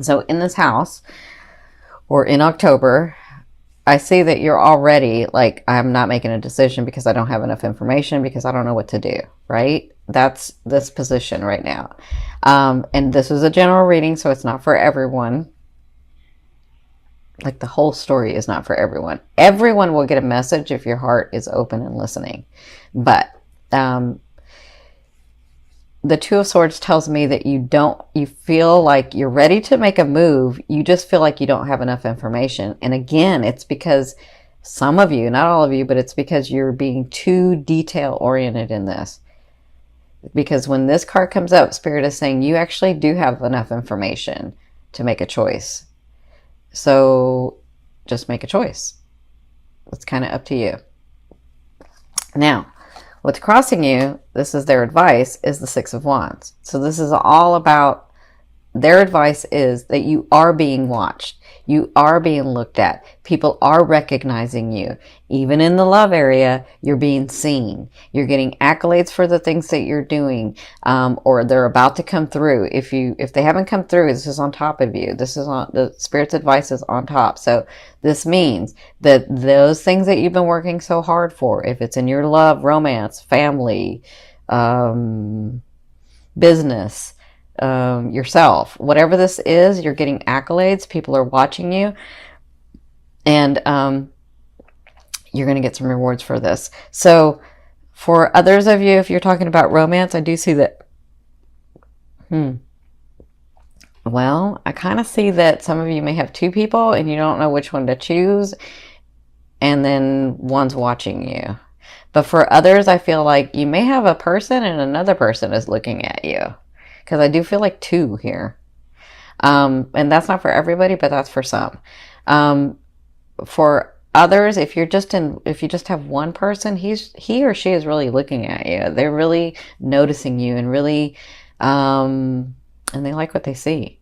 So in this house, or in October, I see that you're already like, I'm not making a decision because I don't have enough information, because I don't know what to do, right? That's this position right now. And this is a general reading, so it's not for everyone. Like, the whole story is not for everyone. Everyone will get a message if your heart is open and listening. But the Two of Swords tells me that you feel like you're ready to make a move. You just feel like you don't have enough information. And again, it's because some of you, not all of you, but it's because you're being too detail oriented in this. Because when this card comes up, Spirit is saying you actually do have enough information to make a choice. So just make a choice. It's kind of up to you. Now, what's crossing you, this is their advice, is the Six of Wands. So this is all about, their advice is that you are being watched. You are being looked at. People are recognizing you. Even in the love area, you're being seen. You're getting accolades for the things that you're doing, or they're about to come through. If they haven't come through, this is on top of you. This is on the Spirit's advice is on top. So this means that those things that you've been working so hard for, if it's in your love, romance, family, business, yourself, whatever this is, you're getting accolades. People are watching you, and you're going to get some rewards for this. So for others of you, if you're talking about romance, I do see that well, I kind of see that some of you may have two people and you don't know which one to choose, and then one's watching you. But for others, I feel like you may have a person and another person is looking at you, because I do feel like two here. And that's not for everybody, but that's for some. For others, if you just have one person, he or she is really looking at you. They're really noticing you, and really, and they like what they see.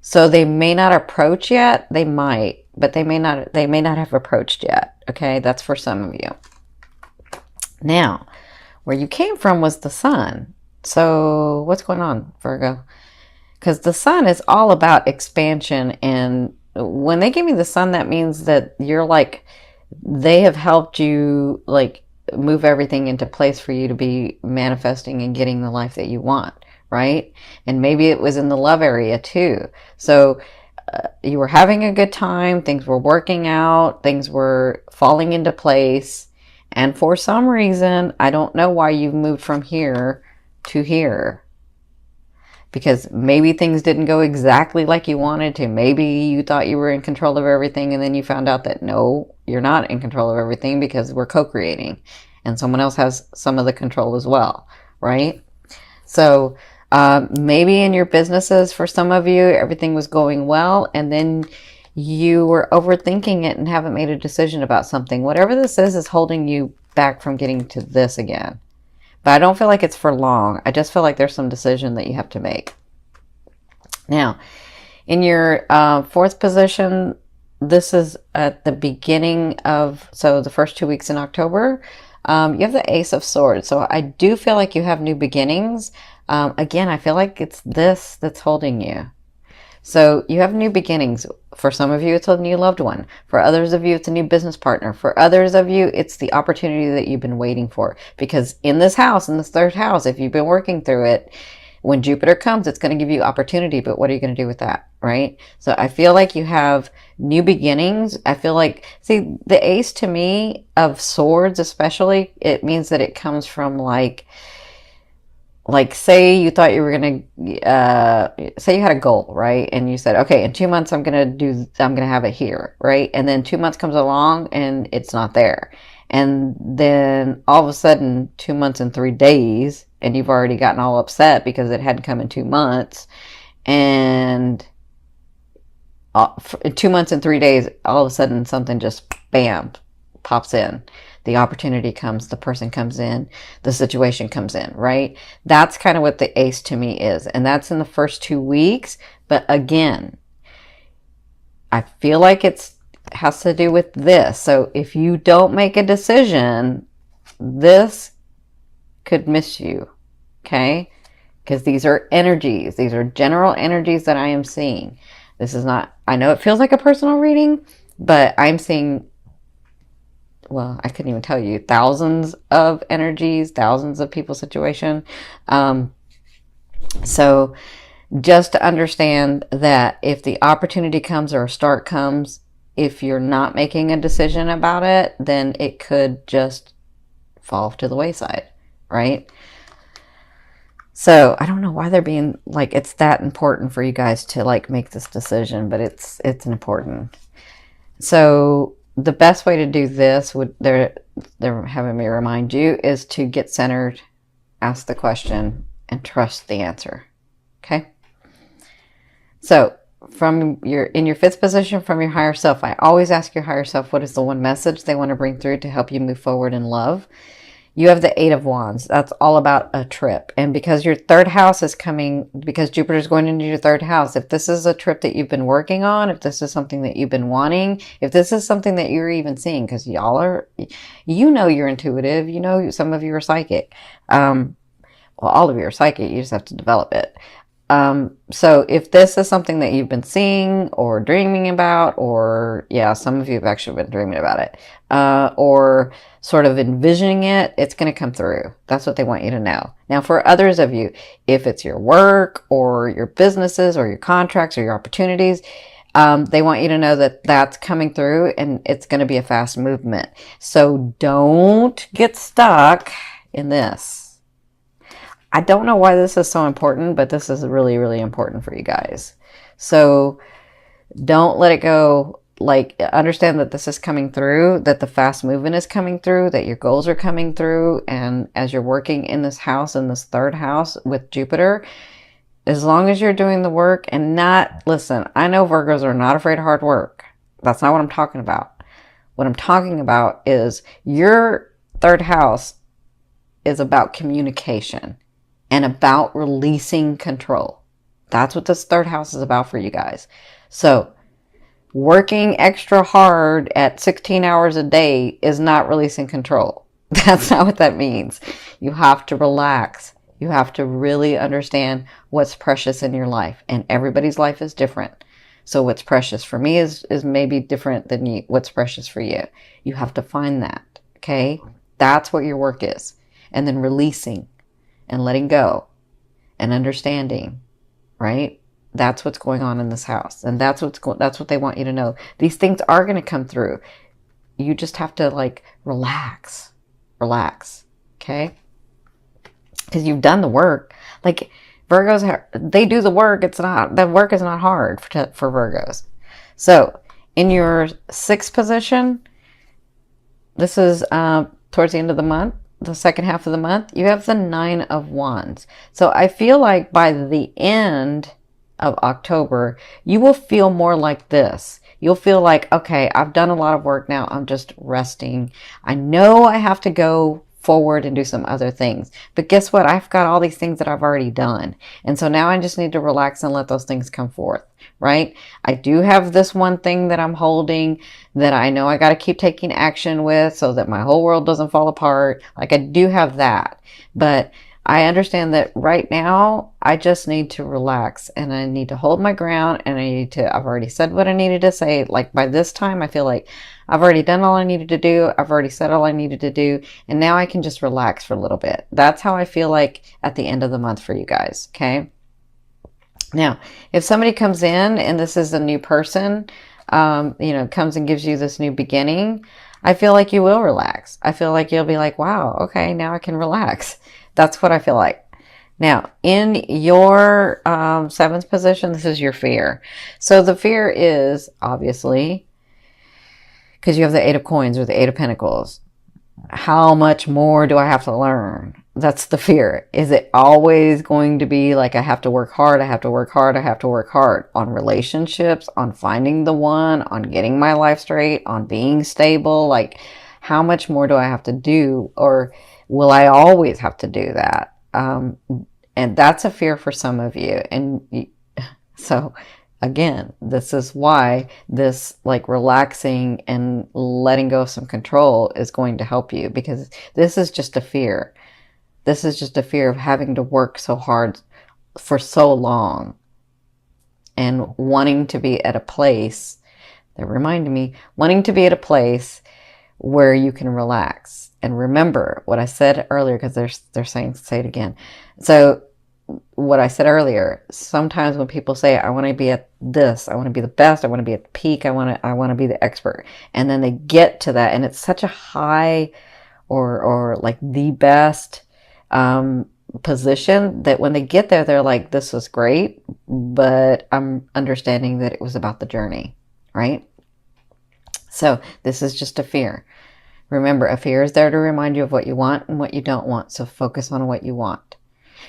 So they may not approach yet. They might, but they may not have approached yet. Okay. That's for some of you. Now, where you came from was the Sun. So what's going on, Virgo? Because the Sun is all about expansion. And when they give me the Sun, that means that you're like, they have helped you like move everything into place for you to be manifesting and getting the life that you want, right? And maybe it was in the love area too. So you were having a good time. Things were working out. Things were falling into place. And for some reason, I don't know why you've moved from here to here, because maybe things didn't go exactly like you wanted to. Maybe you thought you were in control of everything, and then you found out that no, you're not in control of everything, because we're co-creating and someone else has some of the control as well, right? So maybe in your businesses, for some of you, everything was going well, and then you were overthinking it and haven't made a decision about something. Whatever this is holding you back from getting to this again. But I don't feel like it's for long. I just feel like there's some decision that you have to make. Now, in your fourth position, this is at the beginning of, so the first 2 weeks in October, you have the Ace of Swords. So I do feel like you have new beginnings. Again, I feel like it's this that's holding you. So you have new beginnings. For some of you, it's a new loved one. For others of you, it's a new business partner. For others of you, it's the opportunity that you've been waiting for. Because in this house, in this third house, if you've been working through it, when Jupiter comes, it's going to give you opportunity. But what are you going to do with that, right? So I feel like you have new beginnings. I feel like, see, the Ace to me of Swords especially, it means that it comes from like say you thought you were going to, say you had a goal, right? And you said, okay, in 2 months, I'm going to have it here, right? And then 2 months comes along and it's not there. And then all of a sudden, 2 months and 3 days, and you've already gotten all upset because it hadn't come in 2 months. And 2 months and 3 days, all of a sudden something just, bam, pops in. The opportunity comes, the person comes in, the situation comes in, right? That's kind of what the Ace to me is. And that's in the first 2 weeks. But again, I feel like it has to do with this. So if you don't make a decision, this could miss you, okay? Because these are energies. These are general energies that I am seeing. This is not, I know it feels like a personal reading, but I'm seeing, well, I couldn't even tell you, thousands of energies, thousands of people's situation. So just to understand that if the opportunity comes or a start comes, if you're not making a decision about it, then it could just fall to the wayside, right? So I don't know why they're being like, it's that important for you guys to like make this decision, but it's important. So the best way to do this would, they're having me remind you, is to get centered, ask the question, and trust the answer. Okay. So in your fifth position, from your higher self, I always ask your higher self, what is the one message they want to bring through to help you move forward in love? You have the Eight of Wands. That's all about a trip. And because your third house is coming, because Jupiter's going into your third house, if this is a trip that you've been working on, if this is something that you've been wanting, if this is something that you're even seeing, because y'all are, you know, you're intuitive, you know, some of you are psychic. Well, all of you are psychic. You just have to develop it. So if this is something that you've been seeing or dreaming about, or yeah, some of you have actually been dreaming about it, or sort of envisioning it, it's going to come through. That's what they want you to know. Now, for others of you, if it's your work or your businesses or your contracts or your opportunities, they want you to know that that's coming through and it's going to be a fast movement. So don't get stuck in this. I don't know why this is so important, but this is really, really important for you guys. So don't let it go. Like, understand that this is coming through, that the fast movement is coming through, that your goals are coming through. And as you're working in this house, in this third house with Jupiter, as long as you're doing the work and not, listen, I know Virgos are not afraid of hard work. That's not what I'm talking about. What I'm talking about is your third house is about communication and about releasing control. That's what this third house is about for you guys. So working extra hard at 16 hours a day is not releasing control. That's not what that means. You have to relax. You have to really understand what's precious in your life. And everybody's life is different. So what's precious for me is maybe different than what's precious for you. You have to find that. Okay? That's what your work is. And then releasing and letting go and understanding, right? That's what's going on in this house. And that's what they want you to know. These things are going to come through. You just have to like relax, okay? Because you've done the work. Like Virgos, they do the work. The work is not hard for Virgos. So in your sixth position, this is towards the end of the month, the second half of the month, you have the Nine of Wands. So I feel like by the end of October, you will feel more like this. You'll feel like, okay, I've done a lot of work now. I'm just resting. I know I have to go forward and do some other things. But guess what? I've got all these things that I've already done. And so now I just need to relax and let those things come forth, right? I do have this one thing that I'm holding that I know I got to keep taking action with so that my whole world doesn't fall apart. Like I do have that. But I understand that right now I just need to relax and I need to hold my ground and I've already said what I needed to say. Like by this time, I feel like I've already done all I needed to do. I've already said all I needed to do. And now I can just relax for a little bit. That's how I feel like at the end of the month for you guys. Okay. Now, if somebody comes in and this is a new person, comes and gives you this new beginning, I feel like you will relax. I feel like you'll be like, wow, okay, now I can relax. That's what I feel like. Now, in your seventh position, this is your fear. So the fear is obviously, because you have the Eight of Coins or the Eight of Pentacles, how much more do I have to learn? That's the fear. Is it always going to be like I have to work hard, I have to work hard, I have to work hard on relationships, on finding the one, on getting my life straight, on being stable? Like, how much more do I have to do? Or will I always have to do that? And that's a fear for some of you. And so again, this is why this like relaxing and letting go of some control is going to help you, because this is just a fear. This is just a fear of having to work so hard for so long. and wanting to be at a place, that reminded me, wanting to be at a place where you can relax. And remember what I said earlier, because they're saying, say it again. So what I said earlier, sometimes when people say, I want to be at this, I want to be the best, I want to be at the peak, I want to be the expert. And then they get to that, and it's such a high or like the best position that when they get there, they're like, this was great, but I'm understanding that it was about the journey, right? So this is just a fear. Remember, a fear is there to remind you of what you want and what you don't want. So focus on what you want.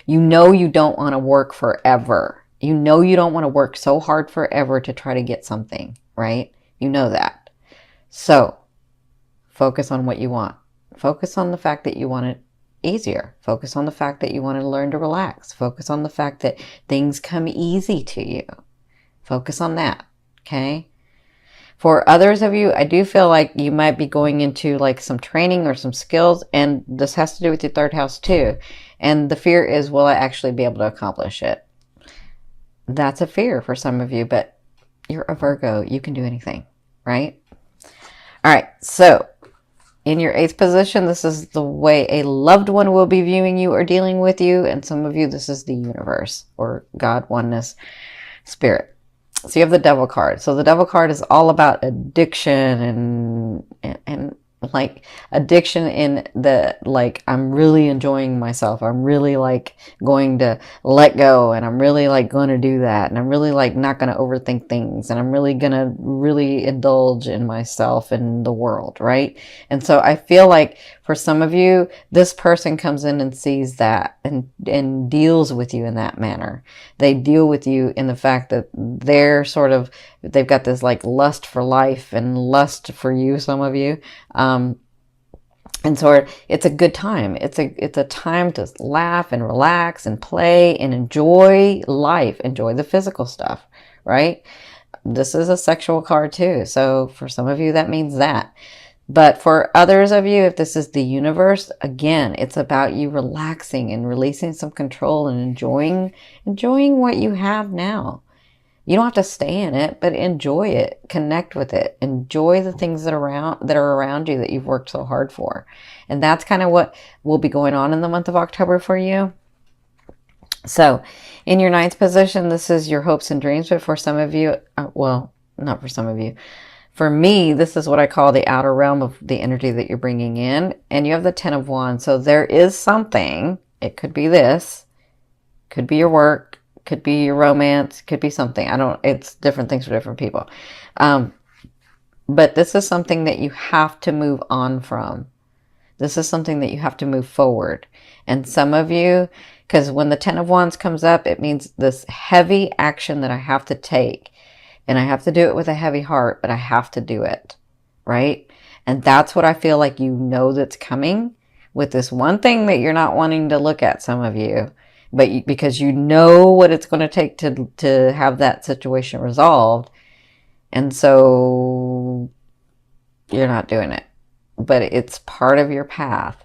You know you don't want to work forever. You know you don't want to work so hard forever to try to get something, right? You know that. So focus on what you want. Focus on the fact that you want it easier. Focus on the fact that you want to learn to relax. Focus on the fact that things come easy to you. Focus on that, okay? For others of you, I do feel like you might be going into like some training or some skills, and this has to do with your third house too. And the fear is, will I actually be able to accomplish it? That's a fear for some of you, but you're a Virgo. You can do anything, right? All right, so in your 8th position, this is the way a loved one will be viewing you or dealing with you. And some of you, this is the universe or God, oneness, spirit. So you have the Devil card. So the Devil card is all about addiction and like addiction in the, like, I'm really enjoying myself. I'm really like going to let go, and I'm really like going to do that. And I'm really like not going to overthink things. And I'm really going to really indulge in myself and the world, right? And so I feel like for some of you, this person comes in and sees that and deals with you in that manner. They deal with you in the fact that they're sort of, they've got this like lust for life and lust for you, some of you. And so it's a good time. It's a time to laugh and relax and play and enjoy life, enjoy the physical stuff, right? This is a sexual card too. So for some of you, that means that. But for others of you, if this is the universe, again, it's about you relaxing and releasing some control and enjoying what you have now. You don't have to stay in it, but enjoy it, connect with it, enjoy the things that are around you that you've worked so hard for. And that's kind of what will be going on in the month of October for you. So in your 9th position, this is your hopes and dreams. But for some of you, well, not for some of you, for me, this is what I call the outer realm of the energy that you're bringing in. And you have the 10 of Wands. So there is something, it could be this, could be your work, could be your romance, could be something. It's different things for different people. But this is something that you have to move on from. This is something that you have to move forward. And some of you, because when the 10 of Wands comes up, it means this heavy action that I have to take. And I have to do it with a heavy heart, but I have to do it, right? And that's what I feel like you know that's coming with this one thing that you're not wanting to look at, some of you. But because you know what it's going to take to have that situation resolved. And so you're not doing it. But it's part of your path.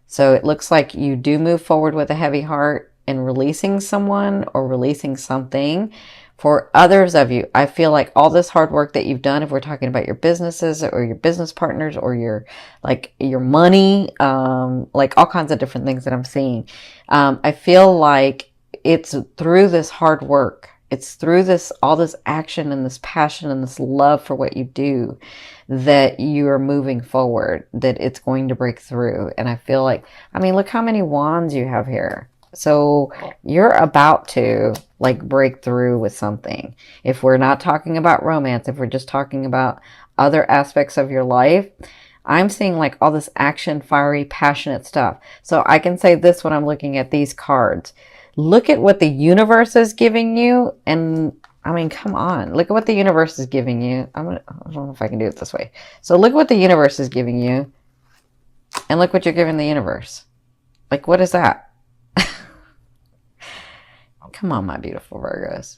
So it looks like you do move forward with a heavy heart in releasing someone or releasing something. For others of you, I feel like all this hard work that you've done, if we're talking about your businesses or your business partners or your money, like all kinds of different things that I'm seeing. I feel like it's through this hard work. It's through all this action and this passion and this love for what you do that you are moving forward, that it's going to break through. And I feel like, I mean, look how many wands you have here. So you're about to like break through with something. If we're not talking about romance, if we're just talking about other aspects of your life, I'm seeing like all this action, fiery, passionate stuff. So I can say this when I'm looking at these cards. Look at what the universe is giving you. And I mean, come on, look at what the universe is giving you. I don't know if I can do it this way. So look at what the universe is giving you and look what you're giving the universe. Like, what is that? Come on, my beautiful Virgos.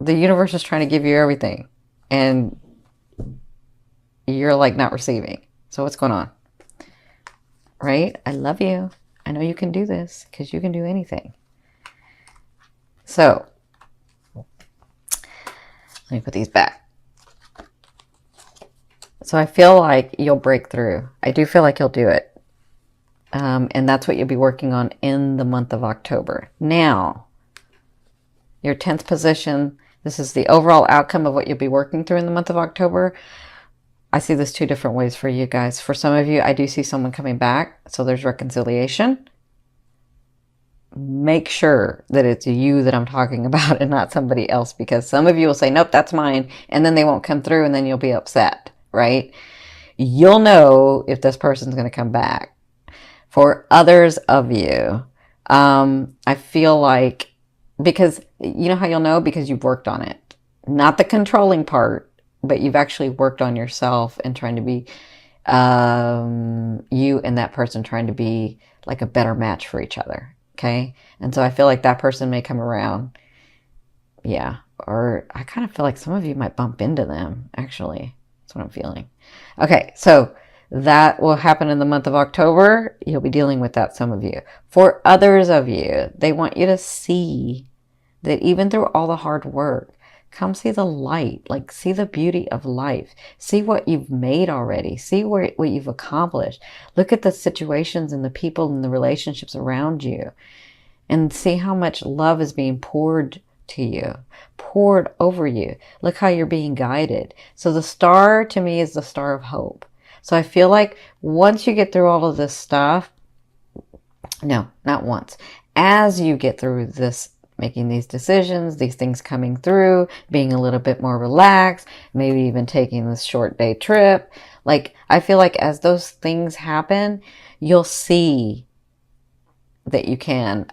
The universe is trying to give you everything and you're like not receiving. So what's going on? Right? I love you. I know you can do this because you can do anything. So Let me put these back. So I feel like you'll break through. I do feel like you'll do it. And that's what you'll be working on in the month of October. Now, your 10th position, this is the overall outcome of what you'll be working through in the month of October. I see this two different ways for you guys. For some of you, I do see someone coming back, so there's reconciliation. Make sure that it's you that I'm talking about and not somebody else, because some of you will say, nope, that's mine, and then they won't come through, and then you'll be upset, right? You'll know if this person's going to come back. For others of you, I feel like, because you know how you'll know? Because you've worked on it. Not the controlling part, but you've actually worked on yourself and trying to be, you and that person trying to be like a better match for each other. Okay. And so I feel like that person may come around. Yeah. Or I kind of feel like some of you might bump into them, actually. That's what I'm feeling. Okay. So that will happen in the month of October. You'll be dealing with that, some of you. For others of you, they want you to see that even through all the hard work, come see the light, like see the beauty of life. See what you've made already. See what you've accomplished. Look at the situations and the people and the relationships around you, and see how much love is being poured to you, poured over you. Look how you're being guided. So the star to me is the star of hope. So I feel like once you get through all of this stuff, no, not once, as you get through this, making these decisions, these things coming through, being a little bit more relaxed, maybe even taking this short day trip. Like, I feel like as those things happen, you'll see that you can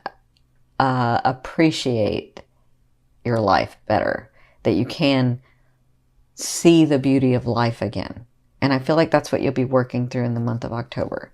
appreciate your life better, that you can see the beauty of life again. And I feel like that's what you'll be working through in the month of October.